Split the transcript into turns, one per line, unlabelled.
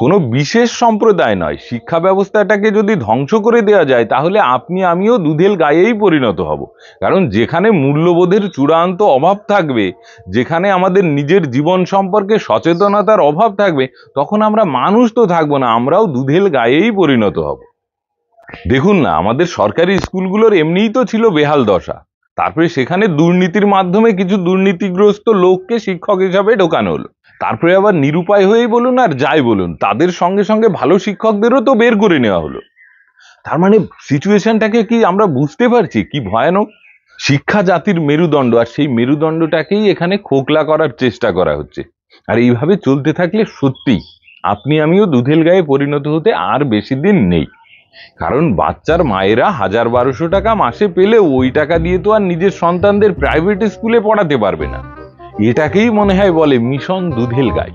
কোনো বিশেষ সম্প্রদায় নয়, শিক্ষা ব্যবস্থাটাকে যদি ধ্বংস করে দেওয়া যায় তাহলে আপনি আমিও দুধেল গায়েই পরিণত হব। কারণ যেখানে মূল্যবোধের চূড়ান্ত অভাব থাকবে, যেখানে আমাদের নিজের জীবন সম্পর্কে সচেতনতার অভাব থাকবে, তখন আমরা মানুষ তো থাকবো না, আমরাও দুধেল গায়েই পরিণত হব। দেখুন না, আমাদের সরকারি স্কুলগুলোর এমনিই তো ছিল বেহাল দশা, তারপরে সেখানে দুর্নীতির মাধ্যমে কিছু দুর্নীতিগ্রস্ত লোককে শিক্ষক হিসাবে ঢোকানো হলো, তারপরে আবার নিরুপায় হয়েই বলুন আর যাই বলুন, তাদের সঙ্গে সঙ্গে ভালো শিক্ষকদেরও তো বের করে নেওয়া হলো। তার মানে সিচুয়েশনটাকে কি আমরা বুঝতে পারছি কি ভয়ানক? শিক্ষা জাতির মেরুদণ্ড, আর সেই মেরুদণ্ডটাকেই এখানে খোকলা করার চেষ্টা করা হচ্ছে। আর এইভাবে চলতে থাকলে সত্যি আপনি আমিও দুধেল গায়ে পরিণত হতে আর বেশি দিন নেই। কারণ বাচ্চার মায়েরা 1000-1200 টাকা মাসে পেলেও ওই টাকা দিয়ে তো আর নিজের সন্তানদের প্রাইভেট স্কুলে পড়াতে পারবে না। এটাকেই মনে হয় বলে মিশন দুধেল গাই।